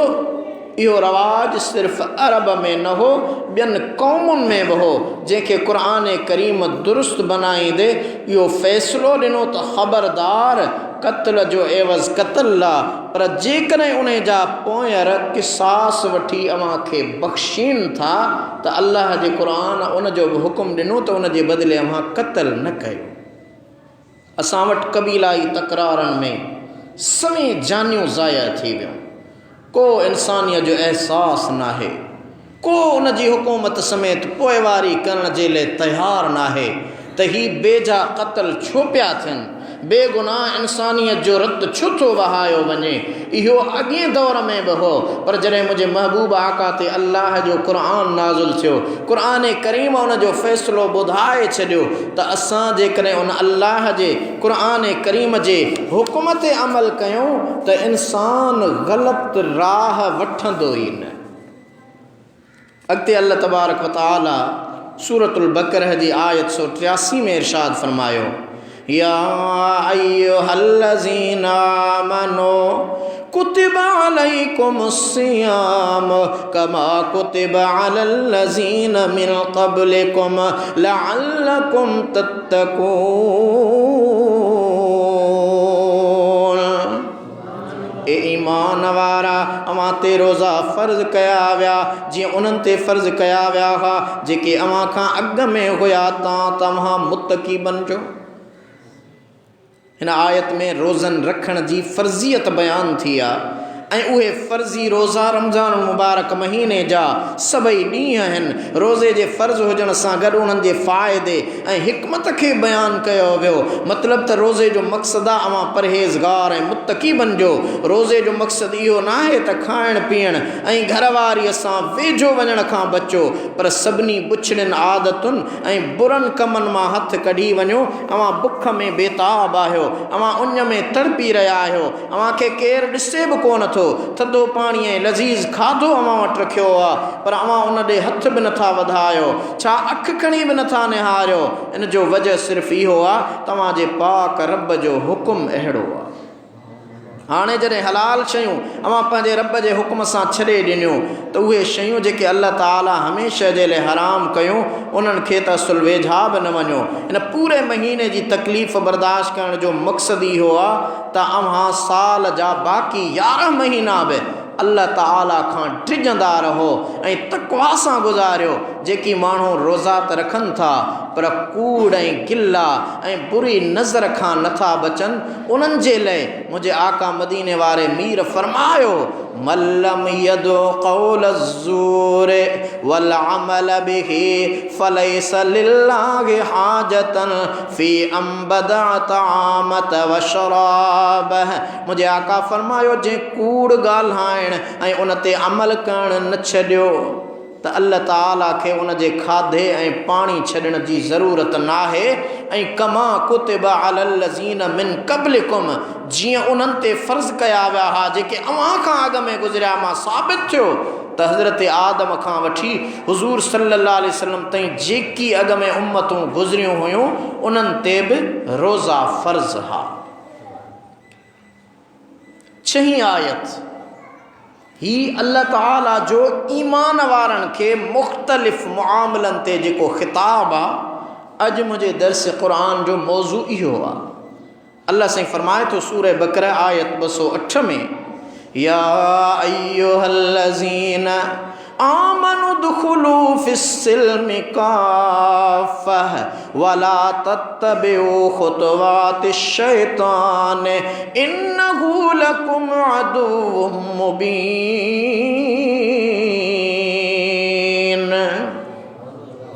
इहो रवाज सिर्फ़ अरब में न हो, ॿियनि क़ौमुनि में बि हो, जंहिंखे क़ुरान करीम दुरुस्त बनाईंदे इहो फ़ैसिलो ॾिनो त ख़बरदार क़त्ल जो एवज़ क़त्ल आहे, पर जेकॾहिं उन जा पोयर क़िसास वठी अव्हां खे बख़्शीनि था त अल्लाह जे क़ुरान उन जो बि हुकुम ॾिनो त उन जे बदिले अव्हां क़त्ल न कयो। असां वटि क़बीलाई तकरारनि में सभई जानियूं ज़ाया थी वियूं, को इंसानियत जो अहसास नाहे, को उन जी हुकूमत समेत पोइवारी करण जे लाइ तयारु नाहे त ही बेजा क़त्ल छो पिया थियनि, बेगुनाह इंसानियत जो रत छो थो वहायो वञे। इहो अॻे दौर में बि हो, पर जॾहिं मुंहिंजे महबूब आका ते अल्लाह जो क़ुरान नाज़िल थियो, क़ुरान करीम उन जो फ़ैसिलो ॿुधाए छॾियो त असां जेकॾहिं उन अल्लाह जे क़ुरान करीम जे हुकुम ते अमल कयूं त इंसान ग़लति राह वठंदो ई न। अॻिते अल्लाह तबारक व तआला सूरतुल बकरह जी आयत 183 में इरशाद फरमायो, या अय्युहल्लज़ीना आमनू कुतिब अलैकुमुस्सियाम कमा कुतिब अलल्लज़ीन मिन क़ब्लिकुम लअल्लकुम तत्तकून। ए ईमान वारा अवां ते रोज़ा फ़र्ज़ कया विया जीअं उन्हनि ते फ़र्ज़ कया विया हुआ जेके अवां खां अॻु में हुया तव्हां मुत्तक़ी बणिजो। हिन आयत में रोज़नि रखण जी फ़र्ज़ियत बयान थी आहे ऐं उहे फ़र्ज़ी रोज़ा रमज़ान मुबारक महीने जा सभई ॾींहं आहिनि। रोज़े जे फ़र्ज़ हुजण सां गॾु उन्हनि जे फ़ाइदे ऐं हिकमत खे बयानु कयो वियो। मतिलबु त रोज़े जो मक़सदु आहे अवां परहेज़गार ऐं मुत्तक़ी बणिजो। रोज़े जो मक़सदु इहो न आहे त खाइण पीअण ऐं घरवारीअ सां वेझो वञण खां बचो, पर सभिनी बुछड़ियुनि आदतुनि ऐं बुरनि कमनि मां हथ कढी वञो। अवां बुख में बेताब आहियो, अवां उञ में तड़पी रहिया आहियो, अवांखे केरु ॾिसे बि कोन थो। थधो पाणी ऐं लज़ीज़ खाधो अवां वटि रखियो आहे, पर अवां उन ॾे हथ बि नथा वधायो, छा अखि खणी बि नथा निहारियो। इन जो वजह सिर्फ़ु इहो आहे तव्हांजे पाक रब जो हुकुम अहिड़ो आहे। हाणे जॾहिं हलाल शयूं अवां पंहिंजे रब जे हुकुम सां छॾे ॾिनियूं त उहे शयूं जेके अल्लाह ताला हमेशह जे लाइ हराम कयूं उन्हनि खे त असुल वेझा बि न वञो। इन पूरे महीने जी तकलीफ़ बर्दाश्त करण जो मक़सदु इहो आहे त अव्हां साल जा बाक़ी 11 महीना बि अल्लाह ताला खां ड्रिजंदा रहो ऐं तक़वा सां गुज़ारियो। जेकी माण्हू रोज़ा त रखनि था पर कूड़ ऐं गिला ऐं बुरी नज़र खां नथा बचनि, उन्हनि जे लाइ मुंहिंजे आका मदीने वारे मीर फरमायो मल्लम यदो क़ौल ज़ूर वल अमल बिही फलैस लिल्लाहि हाजतन फी अम्बदा तामत व शराबह। मुंहिंजे आका फरमायो जंहिं कूड़ ॻाल्हाइण ऐं उन ते अमल करण न छॾियो त अल्लाह ताला खे उन जे खाधे ऐं पाणी छॾण जी ज़रूरत नाहे। ऐं कमा कुतिब अलल्लज़ीन मिन क़ब्लिकुम, जीअं उन्हनि ते फ़र्ज़ कया विया हुआ जेके अव्हां खां अॻु में गुज़रिया मां साबित थियो त हज़रत आदम खां वठी हुज़ूर सल्लल्लाहु अलैहि वसल्लम ताईं जेकी अॻु में उम्मतूं गुज़रियूं हुयूं उन्हनि ते बि रोज़ा फ़र्ज़ हा। 6 आयत ही अल्लाह ताला जो ईमान वारनि खे मुख़्तलिफ़ मुआमलनि ते जेको ख़िताब आहे। अॼु मुंहिंजे दर्स क़ुरान जो मौज़ू इहो आहे। अल्लाह साईं फरमाए थो सूरह बक़रा आयत 208 में या अय्युहल्लज़ीन आमनु दुखुलू फिस्सिल्मि काफ़ह वला तत्तबिउ खुतवातिश शैतान इन्नहु लकुम अदुव्वुम मुबीन।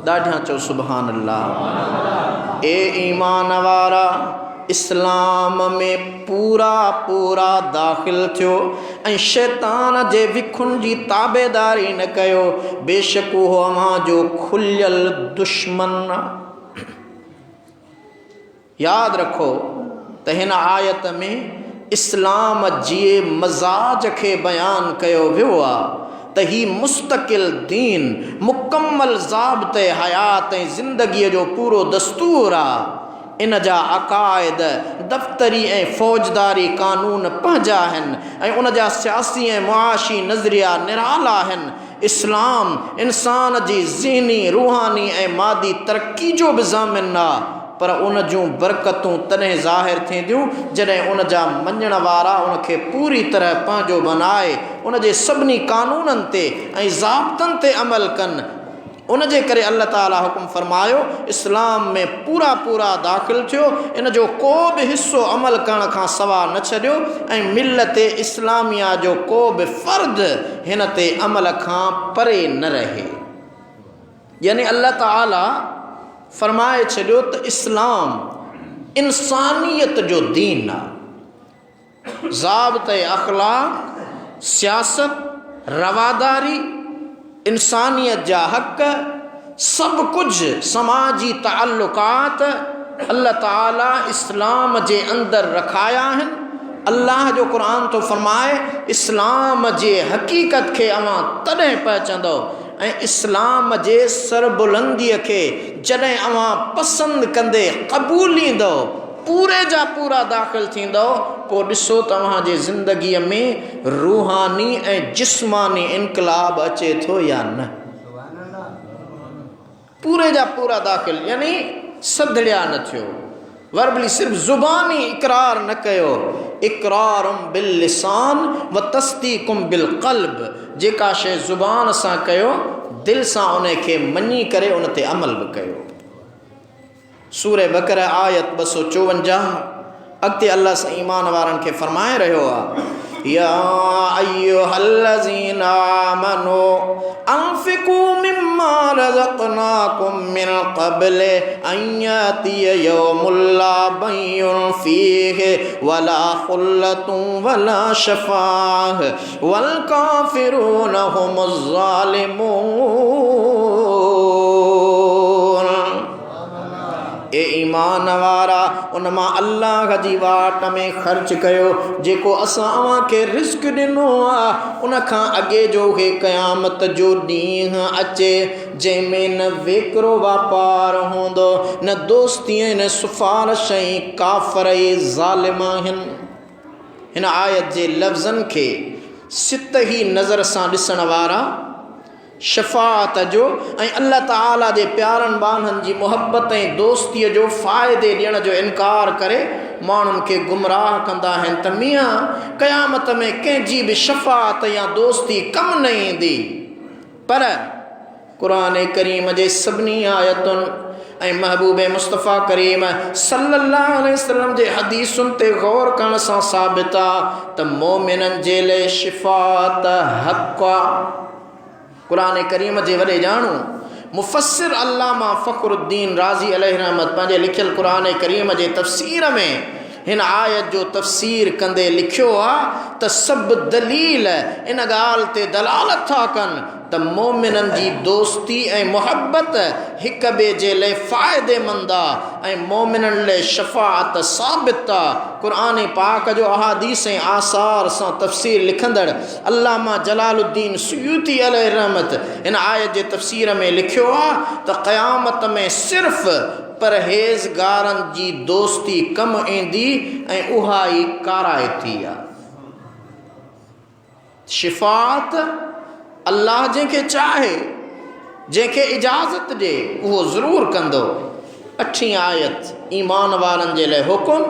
ॾाढा चओ सुभान अल्लाह। ए ईमान वारा इस्लाम में पूरा पूरा दाख़िल थियो ऐं शैतान जे विखुन जी ताबेदारी न कयो, बेशक उहो अव्हां जो खुलियल दुश्मन। यादि रखो त हिन आयत में इस्लाम जे मज़ाज खे बयानु कयो वियो आहे त ही मुस्तक़िल दीन मुकम्मल ज़ाब्ते हयात ऐं ज़िंदगीअ जो पूरो दस्तूर आहे। इन जा अक़ाइद दफ़्तरी ऐं फ़ौजदारी कानून पंहिंजा आहिनि ऐं उन जा सियासी ऐं मुआशी नज़रिया निराला आहिनि। इस्लाम इंसान जी ज़हनी रूहानी ऐं मादी तरक़ी जो बि ज़ामिन आहे, पर उन जूं बरकतूं तॾहिं ज़ाहिर थींदियूं जॾहिं उन जा मञण वारा उनखे पूरी तरह पंहिंजो बनाए उन जे सभिनी कानूननि ते ऐं ज़ाब्तनि ते अमल कनि। उन जे करे अल्लाह ताला हुकुम फरमायो इस्लाम में पूरा पूरा दाख़िल थियो, इन जो को बि हिस्सो अमल करण खां सवा न छॾियो ऐं मिलत इस्लामिया जो को बि फ़र्द हिन ते अमल खां परे न रहे। यानी अल्लाह ताला फरमाए छॾियो त इस्लाम इंसानियत जो दीन आहे। ज़ाब्ते अख़लाक़, सियासत, रवादारी, इंसानियत जा हक़, सभु कुझु समाजी ताल्लुकात अल्लाह ताला इस्लाम जे अंदरि रखाया आहिनि। अल्लाह जो क़ुरान तो फरमाए इस्लाम जे हक़ीक़त खे अवां तॾहिं पहचंदो ऐं इस्लाम जे सरबुलंदीअ खे जॾहिं अवां पसंदि कंदे क़बूलींदो पूरे जा पूरा दाख़िल थींदो पोइ ॾिसो तव्हांजे ज़िंदगीअ में रूहानी ऐं जिस्मानी इनकलाब अचे थो या न। पूरे जा पूरा दाख़िल यानी सदड़िया न थियो, वर्बली सिर्फ ज़ुबानी इकरार न कयो, इकरारुम बिल लिसान व तस्दीकुम बिल क़ल्ब, जेका शइ ज़ुबान सां कयो दिल सां उन खे मञी करे उन ते अमल बि कयो। सूरे बकरा आयत 254 अॻिते अल्लाह सां ईमान वारनि खे फरमाए रहियो आहे, या अय्युहल्लज़ीना आमनू अनफ़िकू मिम्मा रज़क़नाकुम मिन क़ब्ल अन यातिय यौमुल ला बैयुन फ़ीहि वला ख़ुल्लतुन वला शफ़ाअह वल काफ़िरून हुमुज़ ज़ालिमून। ए ईमान वारा उन मां अल्लाह जी वाट में ख़र्च कयो जेको असां अव्हांखे रिस्क ॾिनो आहे। उन खां अॻे जो हे क़यामत जो ॾींहुं अचे जंहिंमें न वेकिरो वापारु हूंदो, न दोस्ती न सिफ़ारिश ऐं काफ़र ऐं ज़ालिम आहिनि। हिन आयत जे लफ़्ज़नि खे सित ही नज़र सां ॾिसण वारा शफ़ाअत जो ऐं अल्लाह ताला जे प्यारनि बाननि जी मुहबत ऐं दोस्तीअ जो फ़ाइदे ॾियण जो इनकार करे माण्हुनि खे गुमराह कंदा आहिनि त मियां क़यामत में कंहिंजी बि शफ़ाअत या दोस्ती कमु न ईंदी। पर क़ुरान करीम जे सभिनी आयतुनि ऐं महबूब मुस्तफ़ा करीम सल्लल्लाहु अलैहि वसल्लम जे हदीसुनि ते गौर करण सां साबित आहे त मोमिननि जे लाइ शिफ़ाअत हक़ आहे। क़ुरान करीम जे वॾे ॼाणू मुफ़स्सिर अल्लामा फ़ख़्रुद्दीन राज़ी अलैहि रहमत पंहिंजे लिखियल क़ुरान करीम जे तफसीर में हिन आयत जो तफसीर कंदे लिखियो आहे त सभु दलील इन ॻाल्हि ते दलालत था कनि त मोमिननि जी दोस्ती ऐं मुहबत हिक ॿिए जे लाइ फ़ाइदेमंद आहे ऐं मोमिननि लाइ शफ़ाअत साबित आहे। क़ुरान पाक जो अहादीस ऐं आसार सां तफ़सीर लिखंदड़ अल्लामा जलालुद्दीन सुयूती अलैहि रहमत हिन आयत जे तफ़सीर में लिखियो आहे त क़यामत में सिर्फ़ परहेज़गारनि जी दोस्ती कमु ईंदी ऐं उहा ई काराइती आहे। शिफ़ाअत अल्लाह जंहिंखे चाहे, जंहिंखे इजाज़त ॾे उहो ज़रूरु कंदो। 8 आयत ईमान वारनि जे लाइ हुकुम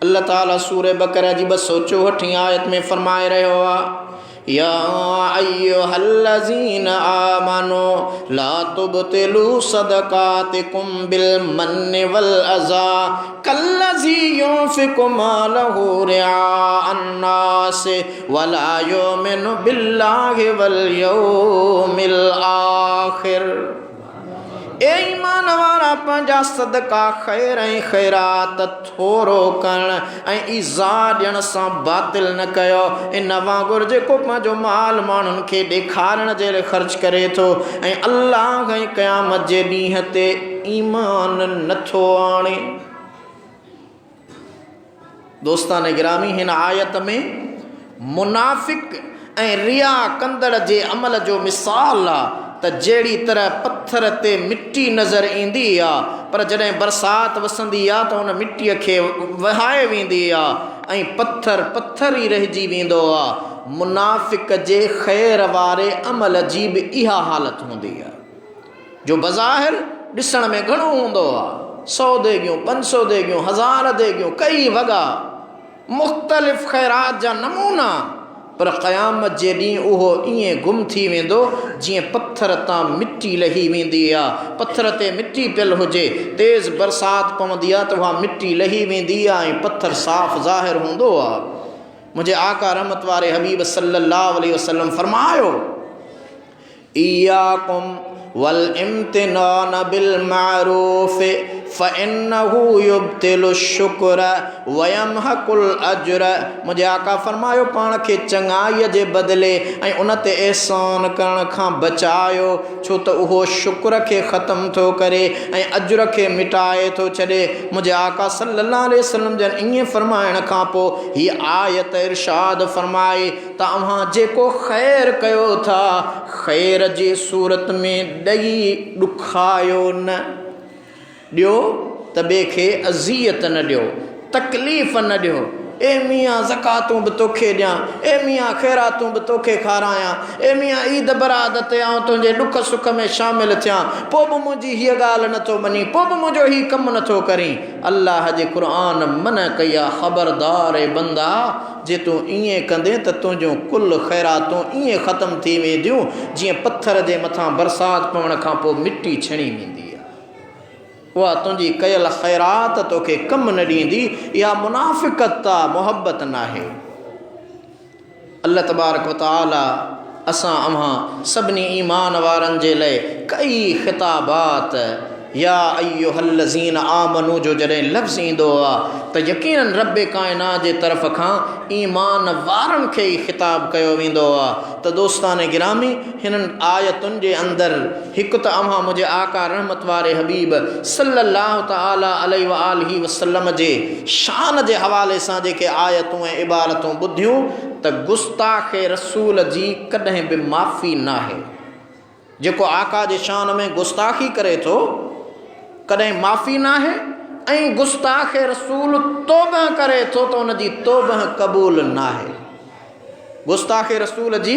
अल्लाह ताला सूरे बकरा जी 264 आयत में फरमाए रहियो आहे, या अय्युहल्लज़ीना आमनू ला तुबतिलू सदक़ातिकुम बिल मन्नि वल अज़ा कल्लज़ी युनफ़िकु मालहू रिआअन नास वला युमिनु बिल्लाहि वल यौमिल आखिर। ए ईमान वारा पंहिंजा सदका ख़ैर ऐं ख़ैरात थोरो करण ऐं ईज़ा ॾियण सां बातिल न कयो। इन वांगुरु जेको पंहिंजो माल माण्हुनि खे ॾेखारण जे लाइ ख़र्च करे थो ऐं अल्लाह ऐं क़यामत जे ॾींहं ते ईमान नथो आणे। दोस्तान गिरामी हिन आयत में मुनाफ़िक ऐं रिया कंदड़ जे अमल जो मिसाल आहे त जहिड़ी तरह पत्थर ते मिट्टी नज़र ईंदी आहे पर जॾहिं बरसाति वसंदी आहे त उन मिट्टीअ खे वहाए वेंदी आहे ऐं पत्थर ई रहिजी वेंदो आहे। मुनाफ़िक जे ख़ैर वारे अमल जी बि इहा हालत हूंदी आहे जो बज़ाहिर ॾिसण में घणो हूंदो आहे, 100 देगियूं 500 देगियूं 1000 देगियूं कई वॻा मुख़्तलिफ़ ख़ैरात जा नमूना, पर क़यामत जे ॾींहुं उहो ईअं गुम थी वेंदो जीअं पत्थर तां मिट्टी लही वेंदी आहे। पत्थर ते मिट्टी पियल हुजे, तेज़ बरसाति पवंदी आहे त उहा मिट्टी लही वेंदी आहे ऐं पत्थर साफ़ ज़ाहिर हूंदो आहे। मुंहिंजे आका रहमत वारे हबीब सल्लल्लाहु अलैहि वसल्लम फरमायो, इयाकुम वल इम्तिनान बिल मारूफ़ फ़इन्नहु युब्तिलु शुक्र व यमहकुल अज्र। मुंहिंजे आका फरमायो, पाण खे चङाईअ जे बदिले ऐं उन ते एहसान करण खां बचायो, छो त उहो शुक्र खे ख़तमु थो करे ऐं अज्र खे मिटाए थो छॾे। मुंहिंजे आका सल्लल्लाहु अलैहि वसल्लम जन ईअं फरमाइण खां पोइ हीअ आयत इरशाद फरमाई, तव्हां जेको ख़ैर कयो था ख़ैर जी सूरत में ॾेई ॾुखायो न, ॾियो त ॿिए खे अज़ियत न ॾियो, तकलीफ़ न ॾियो। ए मियाँ ज़कातूं बि तोखे ॾियां, ए मियाँ ख़ैरातूं बि तोखे खारायां, ए मियाँ ईद बरादत आऊं तुंहिंजे ॾुख सुख में शामिलु थियां, पोइ बि मुंहिंजी हीअ ॻाल्हि नथो मञी, पोइ बि मुंहिंजो हीउ कमु नथो करीं। अल्लाह जे क़ुर मना कई आहे, ख़बरदार ए बंदा, जे तूं ईअं कंदे त तुंहिंजूं कुल ख़ैरातूं ईअं ख़तमु थी वेंदियूं जीअं पथर जे मथां बरसाति पवण खां पोइ मिटी छणी वेंदी आहे। उहा तुंहिंजी कयल ख़ैरात तोखे कमु न ॾींदी। इहा मुनाफ़िक़त आहे, मुहबत नाहे। अल्लाह तबारक व तआला असां अव्हां सभिनी ईमान वारनि जे लाइ कई ख़िताबात या अय्युहल्लज़ीन आमनू जो जॾहिं लफ़्ज़ ईंदो आहे त यकीनन रब काइनात जे तरफ़ खां ईमान वारनि खे ई ख़िताब कयो वेंदो आहे। त दोस्तान गिरामी, हिननि आयतुनि जे अंदरि हिकु त अव्हां मुंहिंजे आका रहमत वारे हबीब सल्लल्लाहु तआला अलैहि व आलिहि वसल्लम जे शान जे हवाले सां जेके आयतूं ऐं इबारतूं ॿुधियूं त गुस्ताख़ रसूल जी कॾहिं बि माफ़ी नाहे। जेको आका जे शान में गुस्ताखी करे थो कॾहिं माफ़ी नाहे, ऐं गुस्ताख़ रसूल तौबह करे थो त उन जी तौबह क़बूल नाहे। गुस्ताख़ रसूल जी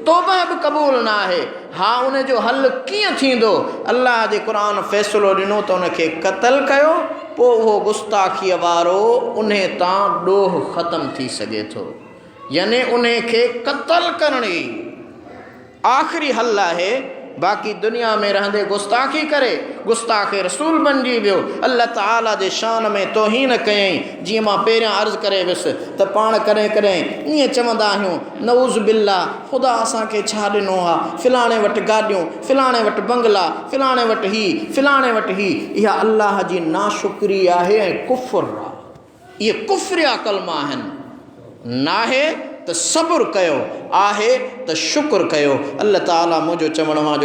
तौबह बि क़बूल नाहे। हा, उन जो हल कीअं थींदो? अल्लाह जे क़ुर फ़ैसिलो ॾिनो त उनखे क़तल कयो, पोइ उहो गुस्ताखीअ वारो उन तां ॾोह ख़तमु थी सघे थो। यानी उन खे क़तल करणी आख़िरी हल आहे। बाक़ी दुनिया में रहंदे गुस्ताखी करे गुस्ताख़ रसूल बणिजी वियो, अल्लाह ताला जे शान में तौहीन कयईं। जीअं मां पहिरियां अर्ज़ु करे वियुसि त पाण कॾहिं कॾहिं ईअं चवंदा आहियूं, नऊज़ बिल्ला, ख़ुदा असांखे छा ॾिनो आहे, फिलाणे वटि गाॾियूं, फिलाणे वटि बंगला, फिलाणे वटि ही, फिलाणे वटि ही। इहा अल्लाह जी नाशुक्री आहे ऐं कुफ़्र आहे। इहे कुफ़्रिया कलमा आहिनि। नाहे त सब्र कयो, आहे त शुक्र कयो। अल्लाह ताला मुंहिंजो चवण